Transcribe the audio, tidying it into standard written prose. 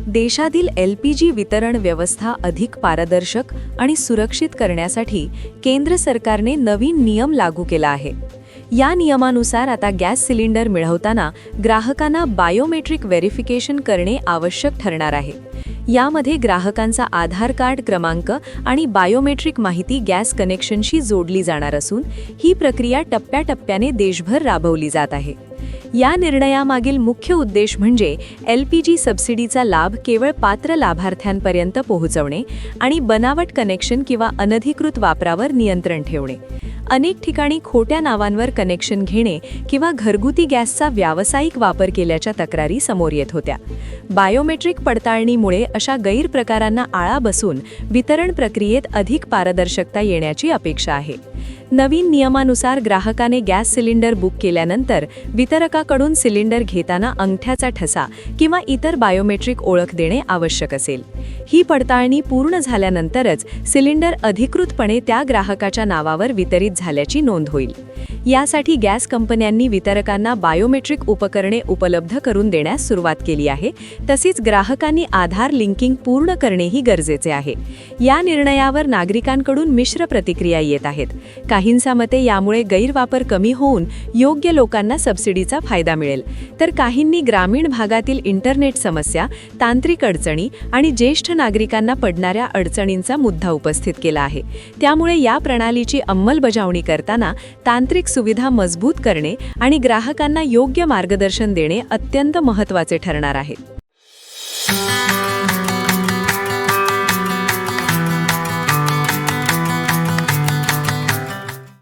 देशातील LPG वितरण व्यवस्था अधिक पारदर्शक आणि सुरक्षित करण्यासाठी केंद्र सरकारने नवीन नियम लागू केला आहे। या नियमानुसार आता गॅस सिलेंडर मिळवताना ग्राहकांना बायोमेट्रिक व्हेरिफिकेशन करणे आवश्यक ठरणार आहे। यामध्ये ग्राहकांचा आधार कार्ड क्रमांक आणि बायोमेट्रिक माहिती गॅस कनेक्शनशी जोडली जाणार असून ही प्रक्रिया टप्प्याटप्प्याने देशभर राबवली जात आहे। या निर्णयामागील मुख्य उद्देश म्हणजे LPG सबसिडीचा लाभ केवळ पात्र लाभार्थ्यांपर्यंत पोहोचवणे आणि बनावट कनेक्शन किंवा अनधिकृत वापरावर नियंत्रण ठेवणे। अनेक ठिकाणी खोट्या नावांवर कनेक्शन घेणे किंवा घरगुती गॅसचा व्यावसायिक वापर केल्याच्या तक्रारी समोर येत होत्या। बायोमेट्रिक पडताळणीमुळे अशा गैरप्रकारांना आळा बसून वितरण प्रक्रियेत अधिक पारदर्शकता येण्याची अपेक्षा आहे। नवीन नियमानुसार ग्राहकाने गॅस सिलेंडर बुक केल्यानंतर वितरकाकडून सिलेंडर घेताना अंगठ्याचा ठसा किंवा इतर बायोमेट्रिक ओळख देणे आवश्यक असेल। ही पडताळणी पूर्ण झाल्यानंतरच सिलेंडर अधिकृतपणे त्या ग्राहकाच्या नावावर वितरित झाल्याची नोंद होईल। यासाठी गॅस कंपन्यांनी वितरकांना बायोमेट्रिक उपकरणे उपलब्ध करून देण्यास सुरुवात केली आहे। तसेच ग्राहकांनी आधार लिंकिंग पूर्ण करणेही गरजेचे आहे। या निर्णयावर नागरिकांकडून मिश्र प्रतिक्रिया येत आहेत। काहींच्या मते यामुळे गैरवापर कमी होऊन योग्य लोकांना सबसिडीचा फायदा मिळेल, तर काहींनी ग्रामीण भागातील इंटरनेट समस्या, तांत्रिक अडचणी आणि ज्येष्ठ नागरिकांना पडणाऱ्या अडचणींचा मुद्दा उपस्थित केला आहे। त्यामुळे या प्रणालीची अंमलबजावणी करताना तांत्रिक सुविधा मजबूत करणे आणि ग्राहकांना योग्य मार्गदर्शन देणे अत्यंत महत्त्वाचे ठरणार आहे।